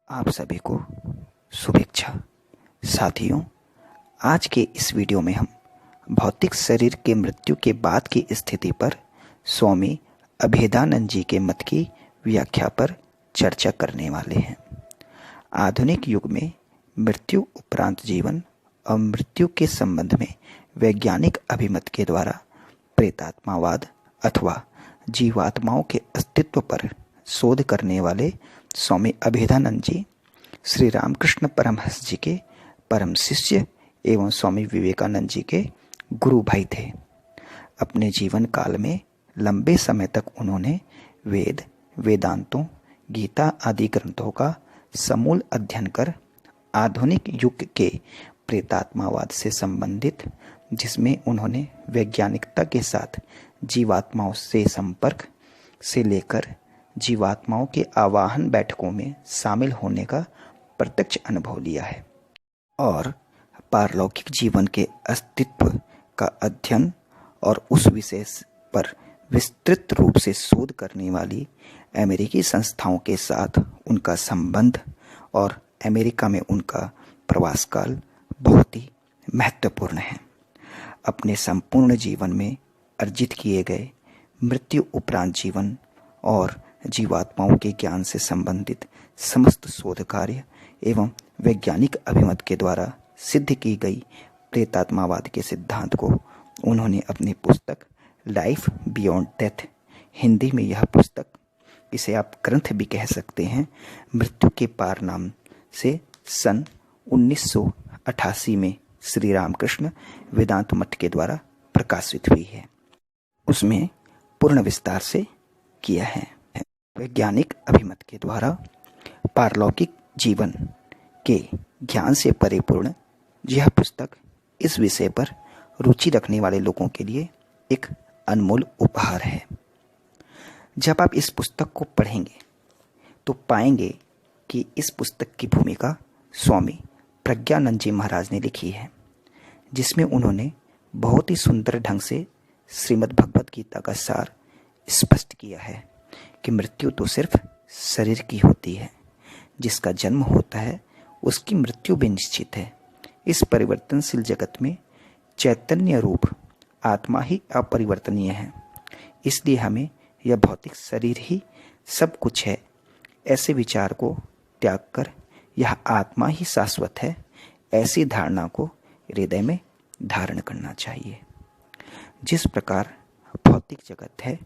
आप सभी को शुभेच्छा। साथियों, आज के इस वीडियो में हम भौतिक शरीर के मृत्यु के बाद की स्थिति पर स्वामी अभेदानंद जी के मत की व्याख्या पर चर्चा करने वाले हैं। आधुनिक युग में मृत्यु उपरांत जीवन और मृत्यु के संबंध में वैज्ञानिक अभिमत के द्वारा प्रेतात्मावाद अथवा जीवात्माओं के अस्तित्व पर शोध करने वाले स्वामी अभेदानंद जी श्री रामकृष्ण परमहंस जी के परम शिष्य एवं स्वामी विवेकानंद जी के गुरु भाई थे। अपने जीवन काल में लंबे समय तक उन्होंने वेद, वेदांतों, गीता आदि ग्रंथों का समूल अध्ययन कर आधुनिक युग के प्रेतात्मावाद से संबंधित, जिसमें उन्होंने वैज्ञानिकता के साथ जीवात्माओं से संपर्क से लेकर जीवात्माओं के आवाहन बैठकों में शामिल होने का प्रत्यक्ष अनुभव लिया है और पारलौकिक जीवन के अस्तित्व का अध्ययन और उस विषय पर विस्तृत रूप से शोध करने वाली अमेरिकी संस्थाओं के साथ उनका संबंध और अमेरिका में उनका प्रवास काल बहुत ही महत्वपूर्ण है। अपने संपूर्ण जीवन में अर्जित किए गए मृत्यु उपरांत जीवन और जीवात्माओं के ज्ञान से संबंधित समस्त शोध कार्य एवं वैज्ञानिक अभिमत के द्वारा सिद्ध की गई प्रेतात्मावाद के सिद्धांत को उन्होंने अपनी पुस्तक लाइफ बियॉन्ड डेथ, हिंदी में यह पुस्तक, इसे आप ग्रंथ भी कह सकते हैं, मृत्यु के पार नाम से सन 1988 में श्री रामकृष्ण वेदांत मठ के द्वारा प्रकाशित हुई है। उसमें पूर्ण विस्तार से किया है। वैज्ञानिक अभिमत के द्वारा पारलौकिक जीवन के ज्ञान से परिपूर्ण यह पुस्तक इस विषय पर रुचि रखने वाले लोगों के लिए एक अनमोल उपहार है। जब आप इस पुस्तक को पढ़ेंगे तो पाएंगे कि इस पुस्तक की भूमिका स्वामी प्रज्ञानंद जी महाराज ने लिखी है, जिसमें उन्होंने बहुत ही सुंदर ढंग से श्रीमद् भगवत गीता का सार स्पष्ट किया है कि मृत्यु तो सिर्फ शरीर की होती है, जिसका जन्म होता है उसकी मृत्यु भी निश्चित है। इस परिवर्तनशील जगत में चैतन्य रूप आत्मा ही अपरिवर्तनीय है, इसलिए हमें यह भौतिक शरीर ही सब कुछ है, ऐसे विचार को त्याग कर यह आत्मा ही शाश्वत है, ऐसी धारणा को हृदय में धारण करना चाहिए। जिस प्रकार भौतिक जगत है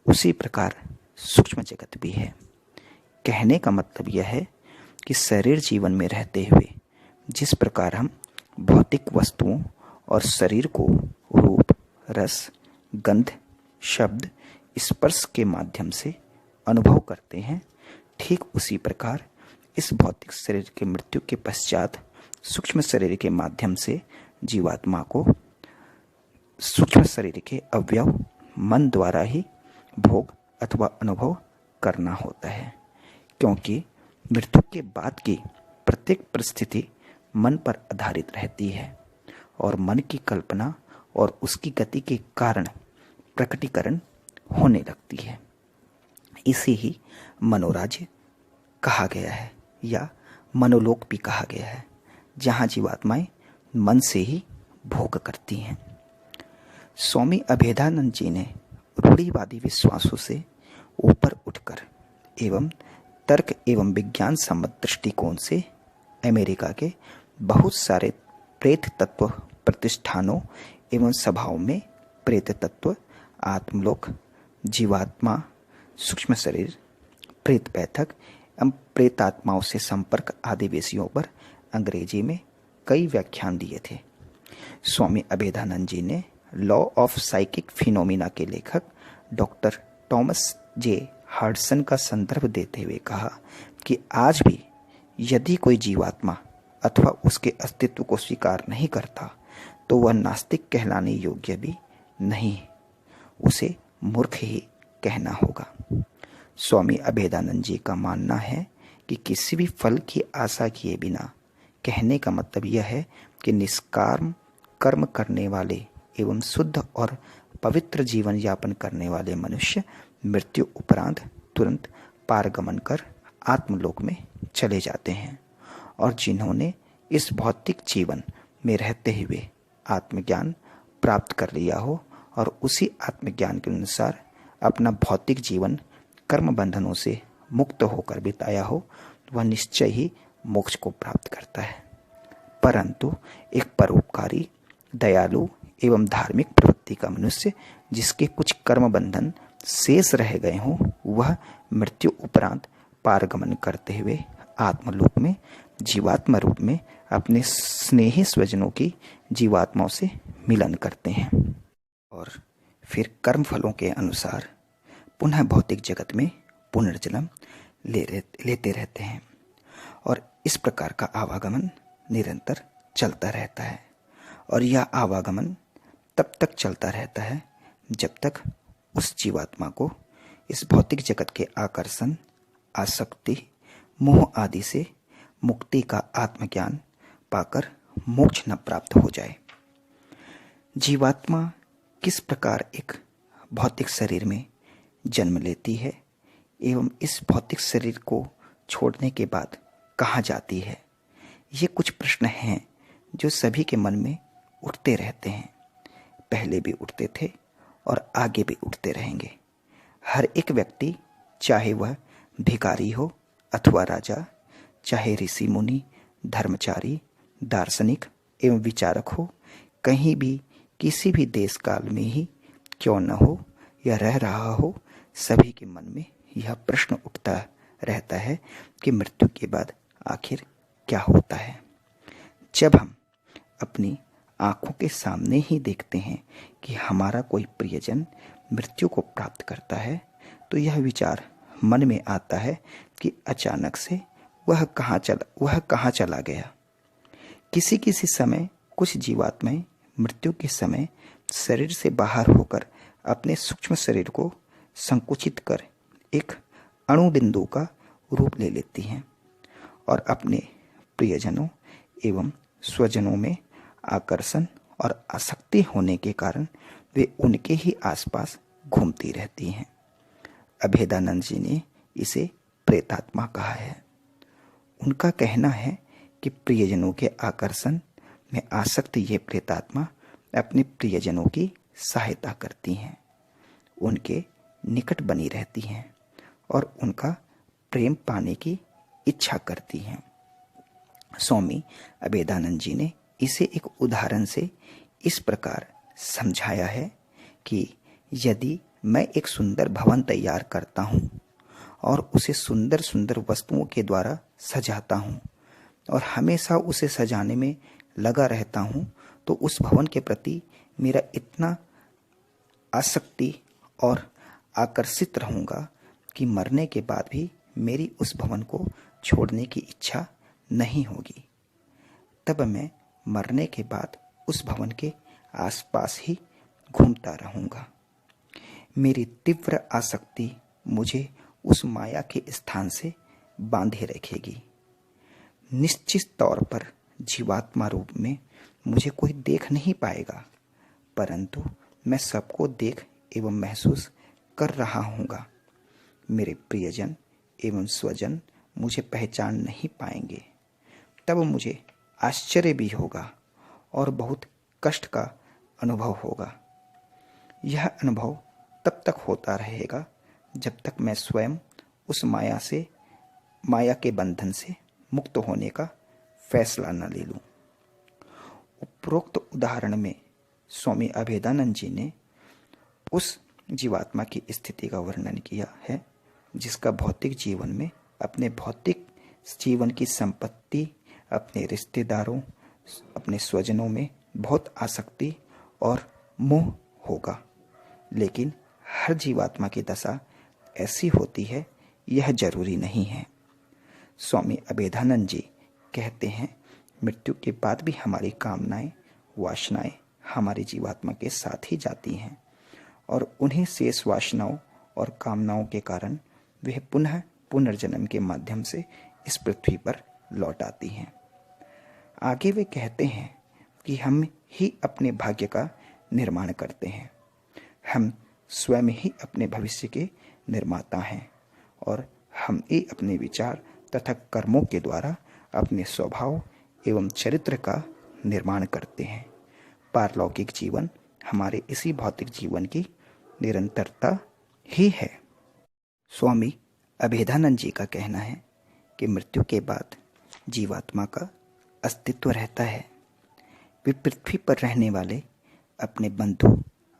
उसी प्रकार सूक्ष्म जगत भी है। कहने का मतलब यह है कि शरीर जीवन में रहते हुए जिस प्रकार हम भौतिक वस्तुओं और शरीर को रूप, रस, गंध, शब्द, स्पर्श के माध्यम से अनुभव करते हैं, ठीक उसी प्रकार इस भौतिक शरीर के मृत्यु के पश्चात सूक्ष्म शरीर के माध्यम से जीवात्मा को सूक्ष्म शरीर के अवयव मन द्वारा ही भोग अथवा अनुभव करना होता है, क्योंकि मृत्यु के बाद की प्रत्येक परिस्थिति मन पर आधारित रहती है और मन की कल्पना और उसकी गति के कारण प्रकटीकरण होने लगती है। इसे ही मनोराज्य कहा गया है या मनोलोक भी कहा गया है, जहाँ जीवात्माएं मन से ही भोग करती हैं। स्वामी अभेदानंद जी ने रूढ़िवादी विश्वासों से ऊपर उठकर एवं तर्क एवं विज्ञान सम्मत दृष्टिकोण से अमेरिका के बहुत सारे प्रेत तत्व प्रतिष्ठानों एवं सभाओं में प्रेत तत्व, आत्मलोक, जीवात्मा, सूक्ष्म शरीर, प्रेत बैठक एवं प्रेतात्माओं से संपर्क आदि विषयों पर अंग्रेजी में कई व्याख्यान दिए थे। स्वामी अभेदानंद जी ने लॉ ऑफ साइकिक फिनोमिना के लेखक डॉक्टर थॉमस जे हार्डसन का संदर्भ देते हुए कहा कि आज भी यदि कोई जीवात्मा अथवा उसके अस्तित्व को स्वीकार नहीं करता तो वह नास्तिक कहलाने योग्य भी नहीं, उसे मूर्ख ही कहना होगा। स्वामी अभेदानंद जी का मानना है कि किसी भी फल की आशा किए बिना, कहने का मतलब यह है कि निष्काम कर्म करने वाले एवं शुद्ध और पवित्र जीवन यापन करने वाले मनुष्य मृत्यु उपरांत तुरंत पारगमन कर आत्मलोक में चले जाते हैं। और जिन्होंने इस भौतिक जीवन में रहते हुए आत्मज्ञान प्राप्त कर लिया हो और उसी आत्मज्ञान के अनुसार अपना भौतिक जीवन कर्म बंधनों से मुक्त होकर बिताया हो, वह निश्चय ही मोक्ष को प्राप्त करता है। परंतु एक परोपकारी, दयालु एवं धार्मिक प्रवृत्ति का मनुष्य जिसके कुछ कर्म बंधन शेष रह गए हों, वह मृत्यु उपरांत पारगमन करते हुए आत्मलोक में जीवात्मा रूप में अपने स्नेही स्वजनों की जीवात्माओं से मिलन करते हैं और फिर कर्म फलों के अनुसार पुनः भौतिक जगत में पुनर्जन्म लेते रहते हैं। और इस प्रकार का आवागमन निरंतर चलता रहता है। और यह आवागमन तब तक चलता रहता है जब तक उस जीवात्मा को इस भौतिक जगत के आकर्षण, आसक्ति, मोह आदि से मुक्ति का आत्मज्ञान पाकर मोक्ष न प्राप्त हो जाए। जीवात्मा किस प्रकार एक भौतिक शरीर में जन्म लेती है एवं इस भौतिक शरीर को छोड़ने के बाद कहाँ जाती है, ये कुछ प्रश्न हैं जो सभी के मन में उठते रहते हैं। पहले भी उठते थे और आगे भी उठते रहेंगे। हर एक व्यक्ति, चाहे वह भिखारी हो अथवा राजा, चाहे ऋषि मुनि, धर्मचारी, दार्शनिक एवं विचारक हो, कहीं भी किसी भी देश काल में ही क्यों न हो या रह रहा हो, सभी के मन में यह प्रश्न उठता रहता है कि मृत्यु के बाद आखिर क्या होता है। जब हम अपनी आंखों के सामने ही देखते हैं कि हमारा कोई प्रियजन मृत्यु को प्राप्त करता है, तो यह विचार मन में आता है कि अचानक से वह कहाँ चला गया। किसी किसी समय कुछ जीवात्माएं मृत्यु के समय शरीर से बाहर होकर अपने सूक्ष्म शरीर को संकुचित कर एक अणुबिंदु का रूप ले लेती हैं और अपने प्रियजनों एवं स्वजनों में आकर्षण और आसक्ति होने के कारण वे उनके ही आसपास घूमती रहती हैं। अभेदानंद जी ने इसे प्रेतात्मा कहा है। उनका कहना है कि प्रियजनों के आकर्षण में आसक्त ये प्रेतात्मा अपने प्रियजनों की सहायता करती हैं, उनके निकट बनी रहती हैं और उनका प्रेम पाने की इच्छा करती हैं। स्वामी अभेदानंद जी ने इसे एक उदाहरण से इस प्रकार समझाया है कि यदि मैं एक सुंदर भवन तैयार करता हूँ और उसे सुंदर सुंदर वस्तुओं के द्वारा सजाता हूँ और हमेशा उसे सजाने में लगा रहता हूँ, तो उस भवन के प्रति मेरा इतना आसक्ति और आकर्षित रहूँगा कि मरने के बाद भी मेरी उस भवन को छोड़ने की इच्छा नहीं होगी। तब मैं मरने के बाद उस भवन के आसपास ही घूमता रहूँगा। मेरी तीव्र आसक्ति मुझे उस माया के स्थान से बांधे रखेगी। निश्चित तौर पर जीवात्मा रूप में मुझे कोई देख नहीं पाएगा, परंतु मैं सबको देख एवं महसूस कर रहा हूँगा। मेरे प्रियजन एवं स्वजन मुझे पहचान नहीं पाएंगे। तब मुझे आश्चर्य भी होगा और बहुत कष्ट का अनुभव होगा। यह अनुभव तब तक होता रहेगा जब तक मैं स्वयं उस माया के बंधन से मुक्त होने का फैसला न ले लूं। उपरोक्त उदाहरण में स्वामी अभेदानंद जी ने उस जीवात्मा की स्थिति का वर्णन किया है जिसका भौतिक जीवन में अपने भौतिक जीवन की संपत्ति, अपने रिश्तेदारों, अपने स्वजनों में बहुत आसक्ति और मोह होगा। लेकिन हर जीवात्मा की दशा ऐसी होती है, यह जरूरी नहीं है। स्वामी अभेदानंद जी कहते हैं, मृत्यु के बाद भी हमारी कामनाएं, वासनाएं हमारी जीवात्मा के साथ ही जाती हैं और उन्हीं शेष वासनाओं और कामनाओं के कारण वह पुनः पुनर्जन्म के माध्यम से इस पृथ्वी पर लौट आती हैं। आगे वे कहते हैं कि हम ही अपने भाग्य का निर्माण करते हैं। हम स्वयं ही अपने भविष्य के निर्माता हैं और हम ही अपने विचार तथा कर्मों के द्वारा अपने स्वभाव एवं चरित्र का निर्माण करते हैं। पारलौकिक जीवन हमारे इसी भौतिक जीवन की निरंतरता ही है। स्वामी अभेदानंद जी का कहना है कि मृत्यु के बाद जीवात्मा का अस्तित्व रहता है। वे पृथ्वी पर रहने वाले अपने बंधु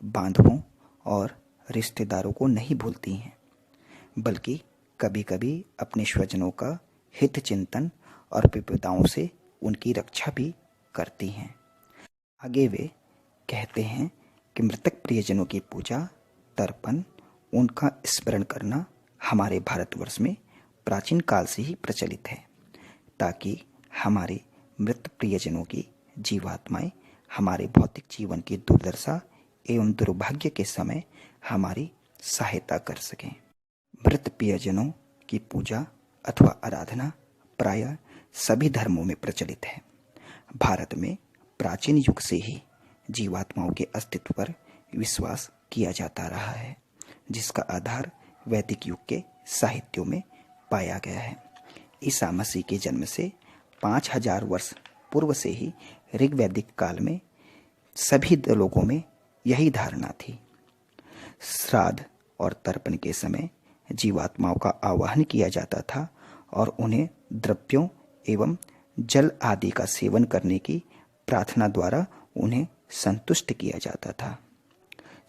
बांधवों और रिश्तेदारों को नहीं भूलती हैं, बल्कि कभी कभी अपने स्वजनों का हित चिंतन और विपदाओं से उनकी रक्षा भी करती हैं। आगे वे कहते हैं कि मृतक प्रियजनों की पूजा, तर्पण, उनका स्मरण करना हमारे भारतवर्ष में प्राचीन काल से ही प्रचलित है, ताकि हमारे मृत प्रियजनों की जीवात्माएं हमारे भौतिक जीवन की दुर्दशा एवं दुर्भाग्य के समय हमारी सहायता कर सकें। मृत प्रियजनों की पूजा अथवा आराधना प्रायः सभी धर्मों में प्रचलित है। भारत में प्राचीन युग से ही जीवात्माओं के अस्तित्व पर विश्वास किया जाता रहा है, जिसका आधार वैदिक युग के साहित्यों में पाया गया है। ईसा मसीह के जन्म से 5000 वर्ष पूर्व से ही ऋग्वैदिक काल में सभी लोगों में यही धारणा थी। श्राद्ध और तर्पण के समय जीवात्माओं का आवाहन किया जाता था और उन्हें द्रव्यों एवं जल आदि का सेवन करने की प्रार्थना द्वारा उन्हें संतुष्ट किया जाता था।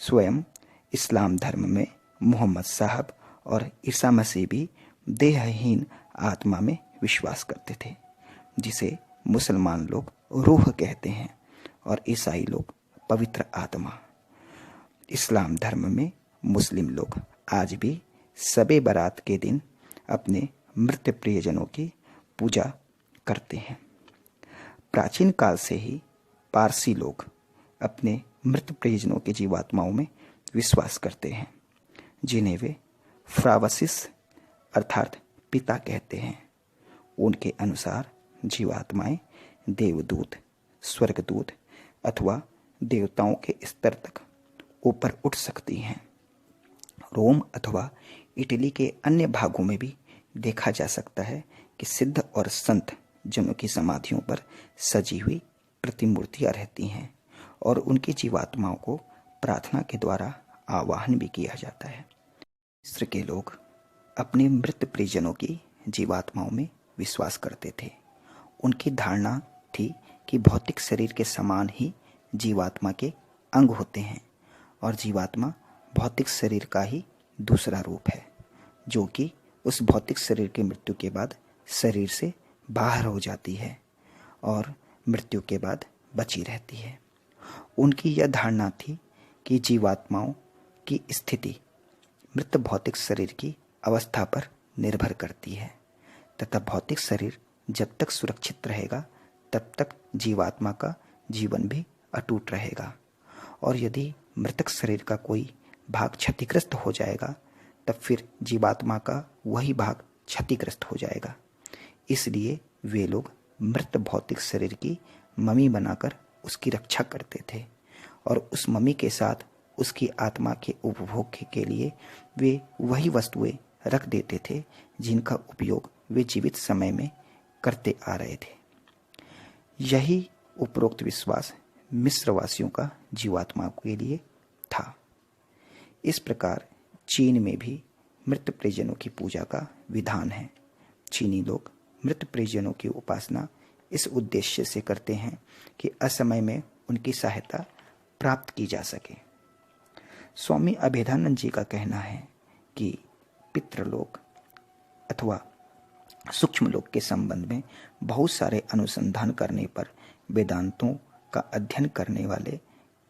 स्वयं इस्लाम धर्म में मोहम्मद साहब और ईसा मसीह भी देहहीन आत्मा में विश्वास करते थे, जिसे मुसलमान लोग रूह कहते हैं और ईसाई लोग पवित्र आत्मा। इस्लाम धर्म में मुस्लिम लोग आज भी सबे बारात के दिन अपने मृत प्रियजनों की पूजा करते हैं। प्राचीन काल से ही पारसी लोग अपने मृत प्रियजनों की जीवात्माओं में विश्वास करते हैं, जिन्हें वे फ्रावसिस अर्थात पिता कहते हैं। उनके अनुसार जीवात्माएं देवदूत, स्वर्गदूत अथवा देवताओं के स्तर तक ऊपर उठ सकती हैं। रोम अथवा इटली के अन्य भागों में भी देखा जा सकता है कि सिद्ध और संत जनों की समाधियों पर सजी हुई प्रतिमूर्तियां रहती हैं और उनकी जीवात्माओं को प्रार्थना के द्वारा आवाहन भी किया जाता है। मिस्र के लोग अपने मृत परिजनों की जीवात्माओं में विश्वास करते थे। उनकी धारणा थी कि भौतिक शरीर के समान ही जीवात्मा के अंग होते हैं और जीवात्मा भौतिक शरीर का ही दूसरा रूप है, जो कि उस भौतिक शरीर की मृत्यु के बाद शरीर से बाहर हो जाती है और मृत्यु के बाद बची रहती है। उनकी यह धारणा थी कि जीवात्माओं की स्थिति मृत भौतिक शरीर की अवस्था पर निर्भर करती है तथा भौतिक शरीर जब तक सुरक्षित रहेगा तब तक जीवात्मा का जीवन भी अटूट रहेगा, और यदि मृतक शरीर का कोई भाग क्षतिग्रस्त हो जाएगा तब फिर जीवात्मा का वही भाग क्षतिग्रस्त हो जाएगा। इसलिए वे लोग मृत भौतिक शरीर की ममी बनाकर उसकी रक्षा करते थे और उस ममी के साथ उसकी आत्मा के उपभोग के लिए वे वही वस्तुएं रख देते थे जिनका उपयोग वे जीवित समय में करते आ रहे थे। यही उपरोक्त विश्वास मिस्रवासियों का जीवात्मा के लिए था। इस प्रकार चीन में भी मृत परिजनों की पूजा का विधान है। चीनी लोग मृत परिजनों की उपासना इस उद्देश्य से करते हैं कि असमय में उनकी सहायता प्राप्त की जा सके। स्वामी अभेदानंद जी का कहना है कि पितृलोक अथवा सूक्ष्म लोक के संबंध में बहुत सारे अनुसंधान करने पर वेदांतों का अध्ययन करने वाले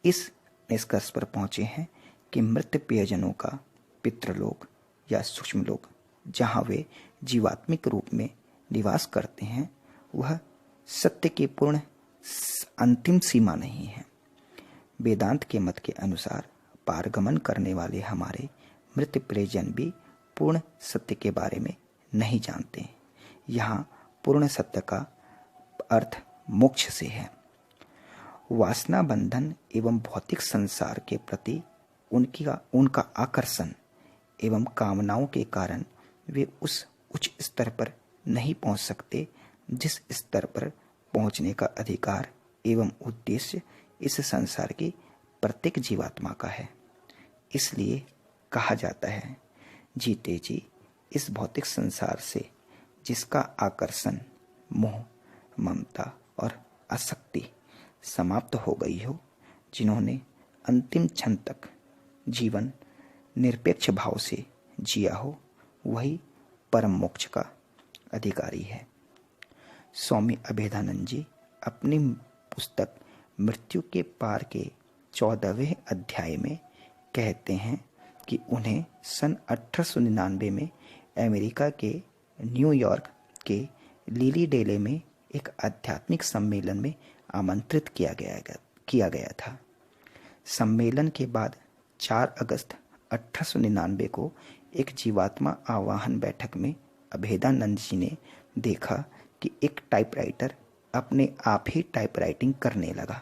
इस निष्कर्ष पर पहुंचे हैं कि मृत प्रियजनों का पितृलोक या सूक्ष्म लोक जहाँ वे जीवात्मिक रूप में निवास करते हैं वह सत्य की पूर्ण अंतिम सीमा नहीं है। वेदांत के मत के अनुसार पारगमन करने वाले हमारे मृत प्रियजन भी पूर्ण सत्य के बारे में नहीं जानते। यहाँ पूर्ण सत्य का अर्थ मोक्ष से है। वासना बंधन एवं भौतिक संसार के प्रति उनका आकर्षण एवं कामनाओं के कारण वे उस उच्च स्तर पर नहीं पहुंच सकते जिस स्तर पर पहुंचने का अधिकार एवं उद्देश्य इस संसार की प्रत्येक जीवात्मा का है। इसलिए कहा जाता है, जीते जी इस भौतिक संसार से जिसका आकर्षण, मोह, ममता और आसक्ति समाप्त हो गई हो, जिन्होंने अंतिम क्षण तक जीवन निरपेक्ष भाव से जिया हो, वही परम मोक्ष का अधिकारी है। स्वामी अभेदानंद जी अपनी पुस्तक मृत्यु के पार के 14वें अध्याय में कहते हैं कि उन्हें सन 1899 में अमेरिका के न्यूयॉर्क के लिली डेले में एक आध्यात्मिक सम्मेलन में आमंत्रित किया गया था। सम्मेलन के बाद 4 अगस्त 1899 को एक जीवात्मा आवाहन बैठक में अभेदानंद जी ने देखा कि एक टाइपराइटर अपने आप ही टाइपराइटिंग करने लगा।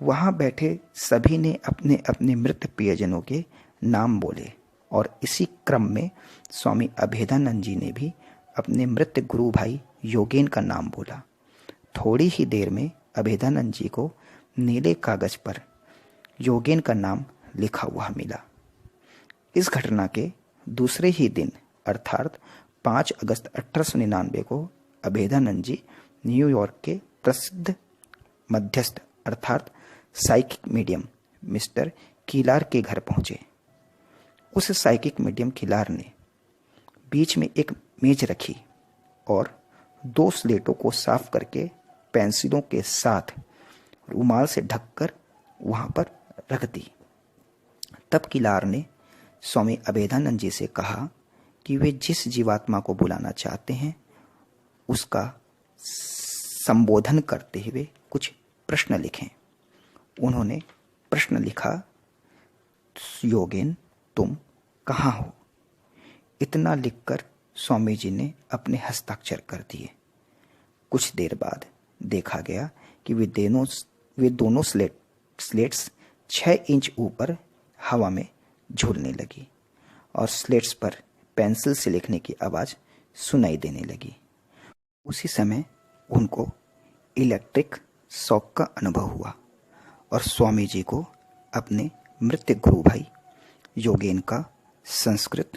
वहां बैठे सभी ने अपने अपने मृत प्रियजनों के नाम बोले और इसी क्रम में स्वामी अभेदानंद जी ने भी अपने मृत गुरु भाई योगेन का नाम बोला। थोड़ी ही देर में अभेदानंद जी को नीले कागज पर योगेन का नाम लिखा हुआ मिला। इस घटना के दूसरे ही दिन अर्थात 5 अगस्त 1899 को अभेदानंद जी न्यूयॉर्क के प्रसिद्ध मध्यस्थ अर्थात साइकिक मीडियम मिस्टर कीलार के घर पहुंचे। उस साइकिक मीडियम कीलार ने बीच में एक मेज रखी और 2 स्लेटों को साफ करके पेंसिलों के साथ रुमाल से ढककर वहां पर रख दी। तब कीलार ने स्वामी अभेदानंद जी से कहा कि वे जिस जीवात्मा को बुलाना चाहते हैं उसका संबोधन करते हुए कुछ प्रश्न लिखें। उन्होंने प्रश्न लिखा, योगेन तुम कहाँ हो? इतना लिखकर स्वामी जी ने अपने हस्ताक्षर कर दिए। कुछ देर बाद देखा गया कि वे दोनों स्लेट्स 6 इंच ऊपर हवा में झूलने लगी और स्लेट्स पर पेंसिल से लिखने की आवाज सुनाई देने लगी। उसी समय उनको इलेक्ट्रिक शॉक का अनुभव हुआ और स्वामी जी को अपने मृत गुरु भाई योगेन का संस्कृत,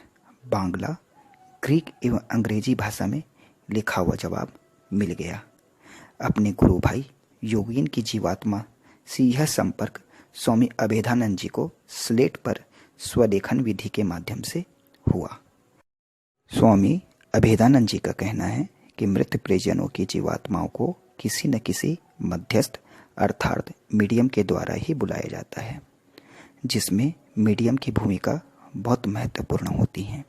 बांग्ला, ग्रीक एवं अंग्रेजी भाषा में लिखा हुआ जवाब मिल गया। अपने गुरु भाई योगेन की जीवात्मा से यह संपर्क स्वामी अभेदानंद जी को स्लेट पर स्वलेखन विधि के माध्यम से हुआ। स्वामी अभेदानंद जी का कहना है कि मृत परिजनों की जीवात्माओं को किसी न किसी मध्यस्थ अर्थात मीडियम के द्वारा ही बुलाया जाता है, जिसमें मीडियम की भूमिका बहुत महत्वपूर्ण होती है।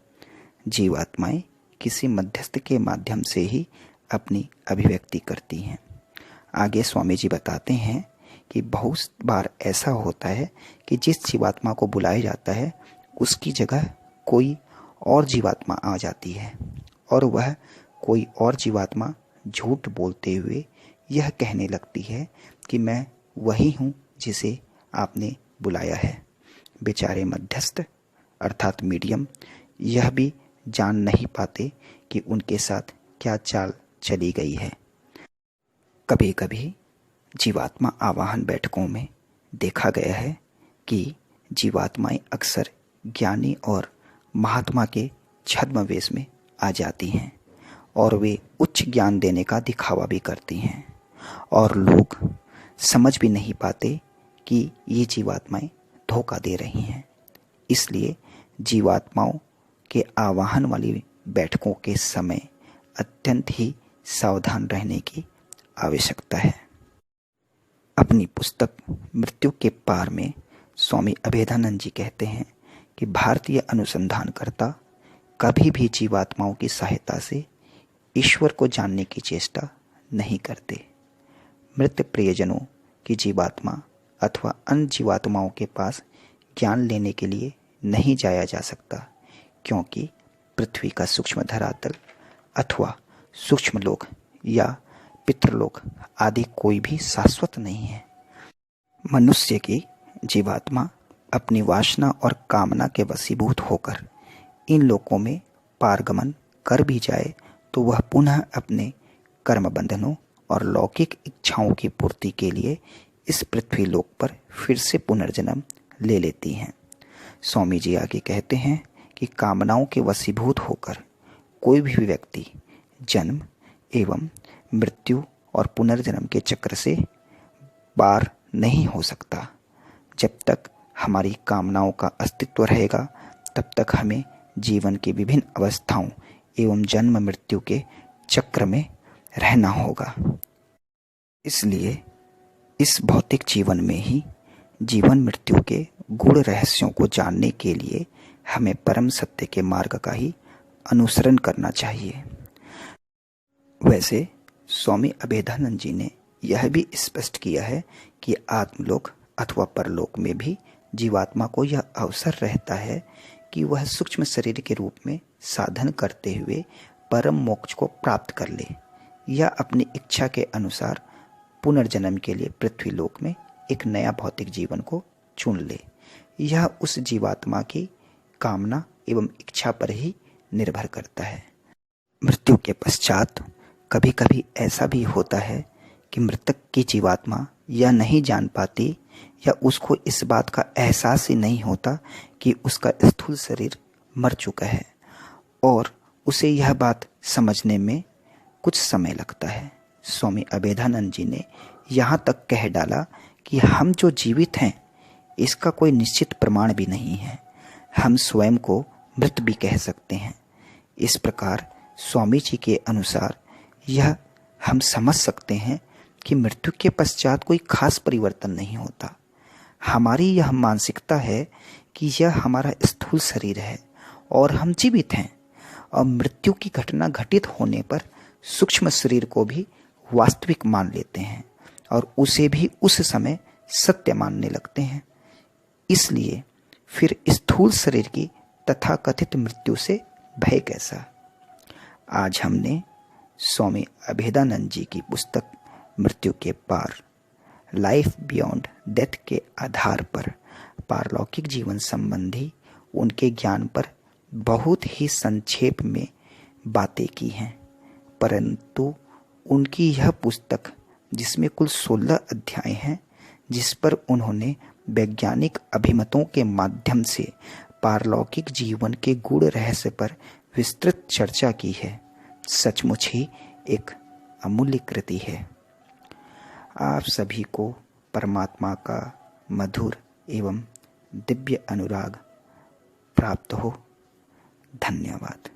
जीवात्माएं किसी मध्यस्थ के माध्यम से ही अपनी अभिव्यक्ति करती हैं। आगे स्वामी जी बताते हैं कि बहुत बार ऐसा होता है कि जिस जीवात्मा को बुलाया जाता है उसकी जगह कोई और जीवात्मा आ जाती है और वह कोई और जीवात्मा झूठ बोलते हुए यह कहने लगती है कि मैं वही हूँ जिसे आपने बुलाया है। बेचारे मध्यस्थ अर्थात मीडियम यह भी जान नहीं पाते कि उनके साथ क्या चाल चली गई है। कभी कभी जीवात्मा आवाहन बैठकों में देखा गया है कि जीवात्माएं अक्सर ज्ञानी और महात्मा के छद्मवेश में आ जाती हैं और वे उच्च ज्ञान देने का दिखावा भी करती हैं और लोग समझ भी नहीं पाते कि ये जीवात्माएं धोखा दे रही हैं। इसलिए जीवात्माओं के आवाहन वाली बैठकों के समय अत्यंत ही सावधान रहने की आवश्यकता है। अपनी पुस्तक मृत्यु के पार में स्वामी अभेदानंद जी कहते हैं कि भारतीय अनुसंधानकर्ता कभी भी जीवात्माओं की सहायता से ईश्वर को जानने की चेष्टा नहीं करते। मृत प्रियजनों की जीवात्मा अथवा अन्य जीवात्माओं के पास ज्ञान लेने के लिए नहीं जाया जा सकता, क्योंकि पृथ्वी का सूक्ष्म धरातल अथवा सूक्ष्म लोक या पितृलोक आदि कोई भी शाश्वत नहीं है। मनुष्य की जीवात्मा अपनी वासना और कामना के वशीभूत होकर इन लोकों में पारगमन कर भी जाए तो वह पुनः अपने कर्म बंधनों और लौकिक इच्छाओं की पूर्ति के लिए इस पृथ्वी लोक पर फिर से पुनर्जन्म ले लेती हैं। स्वामी जी आगे कहते हैं कि कामनाओं के वशीभूत होकर कोई भी व्यक्ति जन्म एवं मृत्यु और पुनर्जन्म के चक्र से पार नहीं हो सकता। जब तक हमारी कामनाओं का अस्तित्व रहेगा तब तक हमें जीवन की विभिन्न अवस्थाओं एवं जन्म मृत्यु के चक्र में रहना होगा। इसलिए इस भौतिक जीवन में ही जीवन मृत्यु के गूढ़ रहस्यों को जानने के लिए हमें परम सत्य के मार्ग का ही अनुसरण करना चाहिए। वैसे स्वामी अभेदानंद जी ने यह भी स्पष्ट किया है कि आत्मलोक अथवा परलोक में भी जीवात्मा को यह अवसर रहता है कि वह सूक्ष्म शरीर के रूप में साधन करते हुए परम मोक्ष को प्राप्त कर ले या अपनी इच्छा के अनुसार पुनर्जन्म के लिए पृथ्वी लोक में एक नया भौतिक जीवन को चुन ले। यह उस जीवात्मा की कामना एवं इच्छा पर ही निर्भर करता है। मृत्यु के पश्चात कभी कभी ऐसा भी होता है कि मृतक की जीवात्मा यह नहीं जान पाती या उसको इस बात का एहसास ही नहीं होता कि उसका स्थूल शरीर मर चुका है और उसे यह बात समझने में कुछ समय लगता है। स्वामी अभेदानंद जी ने यहाँ तक कह डाला कि हम जो जीवित हैं इसका कोई निश्चित प्रमाण भी नहीं है, हम स्वयं को मृत भी कह सकते हैं। इस प्रकार स्वामी जी के अनुसार यह हम समझ सकते हैं कि मृत्यु के पश्चात कोई खास परिवर्तन नहीं होता। हमारी यह मानसिकता है कि यह हमारा स्थूल शरीर है और हम जीवित हैं और मृत्यु की घटना घटित होने पर सूक्ष्म शरीर को भी वास्तविक मान लेते हैं और उसे भी उस समय सत्य मानने लगते हैं। इसलिए फिर स्थूल शरीर की तथाकथित मृत्यु से भय कैसा। आज हमने स्वामी अभेदानंद जी की पुस्तक मृत्यु के पार, लाइफ बियॉन्ड डेथ के आधार पर पारलौकिक जीवन संबंधी उनके ज्ञान पर बहुत ही संक्षेप में बातें की हैं, परंतु उनकी यह पुस्तक जिसमें कुल 16 अध्याय हैं, जिस पर उन्होंने वैज्ञानिक अभिमतों के माध्यम से पारलौकिक जीवन के गूढ़ रहस्य पर विस्तृत चर्चा की है, सचमुच ही एक अमूल्य कृति है। आप सभी को परमात्मा का मधुर एवं दिव्य अनुराग प्राप्त हो। धन्यवाद।